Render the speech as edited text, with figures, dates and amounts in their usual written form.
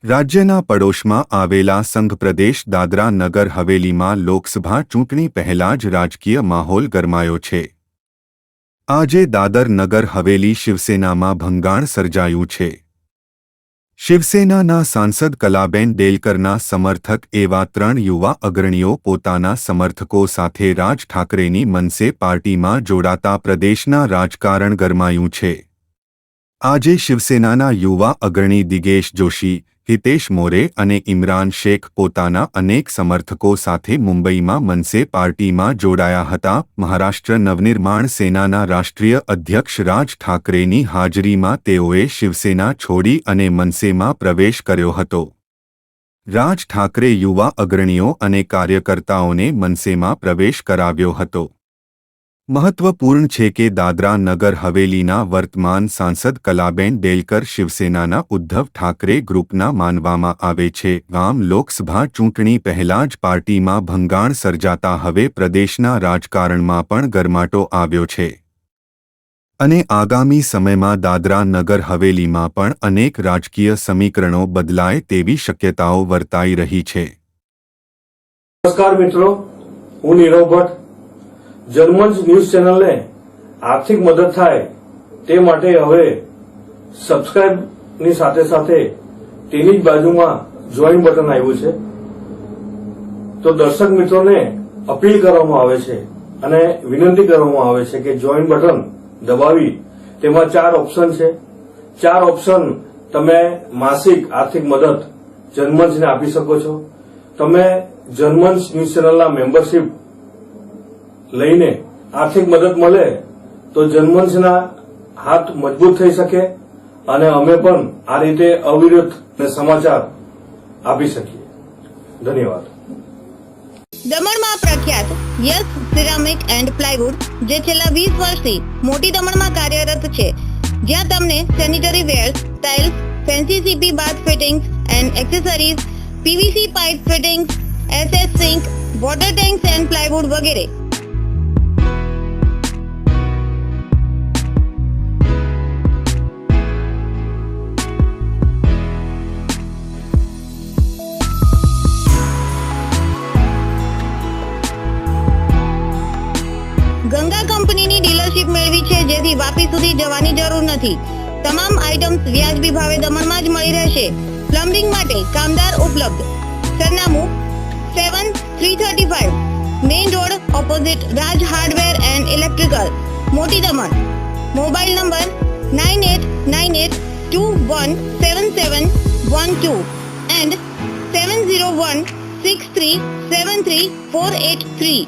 રાજ્યના પડોશમાં આવેલા સંઘ પ્રદેશ દાદરા નગર હવેલીમાં લોકસભા ચૂંટણી પહેલા જ રાજકીય માહોલ ગરમાયો છે। આજે દાદર નગર હવેલી શિવસેનામાં ભંગાણ સર્જાયું છે। શિવસેનાના સાંસદ કલાબેન ડેલકરના સમર્થક એવા 3 યુવા અગ્રણીઓ પોતાના સમર્થકો સાથે રાજ ઠાકરેની મનસે પાર્ટીમાં જોડાતા પ્રદેશના રાજકારણ ગરમાયું છે। આજે શિવસેનાના યુવા અગ્રણી દિગેશ જોશી, હિતેશ મોરે અને ઇમરાન શેખ પોતાના અનેક સમર્થકો સાથે મુંબઈમાં મનસે પાર્ટીમાં જોડાયા હતા। મહારાષ્ટ્ર નવનિર્માણ સેનાના રાષ્ટ્રીય અધ્યક્ષ રાજ ઠાકરેની હાજરીમાં તેઓએ શિવસેના છોડી અને મનસેમાં પ્રવેશ કર્યો હતો। રાજ ઠાકરે યુવા અગ્રણીઓ અને કાર્યકર્તાઓને મનસેમાં પ્રવેશ કરાવ્યો હતો। મહત્વપૂર્ણ છે કે દાદરા નગર હવેલીના વર્તમાન સાંસદ કલાબેન ડેલકર શિવસેનાના ઉદ્ધવ ઠાકરે ગ્રુપના માનવામાં આવે છે। આમ લોકસભા ચૂંટણી પહેલા જ પાર્ટીમાં ભંગાણ સર્જાતા હવે પ્રદેશના રાજકારણમાં પણ ગરમાટો આવ્યો છે અને આગામી સમયમાં દાદરા નગર હવેલીમાં પણ અનેક રાજકીય સમીકરણો બદલાય તેવી શક્યતાઓ વર્તાઈ રહી છે। નમસ્કાર મિત્રો, હું નીરવ ભટ્ટ। જર્મન્સ ન્યૂઝ ચેનલને આર્થિક મદદ થાય તે માટે હવે સબસ્ક્રાઇબની સાથે સાથે તેની જ બાજુમાં જોઈન બટન આવ્યું છે। તો દર્શક મિત્રોને અપીલ કરવામાં આવે છે અને વિનંતી કરવામાં આવે છે કે જોઈન બટન દબાવી તેમાં 4 ઓપ્શન છે। 4 ઓપ્શન તમે માસિક આર્થિક મદદ જર્મન્સને આપી શકો છો। તમે જર્મન્સ ન્યૂઝ ચેનલના મેમ્બરશીપ લઈને આર્થિક મદદ મળે તો જર્મન્સના હાથ મજબૂત થઈ શકે અને અમે પણ આ રીતે અવિરત સમાચાર આપી શકીએ। ધન્યવાદ। દમણમાં પ્રખ્યાત યસ સિરામિક એન્ડ પ્લાયવુડ જે છેલ્લા 20 વર્ષથી મોટી દમણમાં કાર્યરત છે, જ્યાં તમને sanitary wares, tiles, fancy CP bath fittings and accessories, PVC pipe fittings, SS sink, water tanks and plywood વગેરે। ગંગા કંપનીની ડીલરશીપ મેળવી છે, જેથી વાપી સુધી જવાની જરૂર નથી। તમામ આઇટમ્સ વ્યાજબી ભાવે દમણમાં જ મળી રહેશે। પ્લમ્બિંગ માટે કામદાર ઉપલબ્ધ। સરનામું 7335 main road opposite Raj hardware and electrical, મોટી દમણ। Mobile number 9898217712 and 7016373483।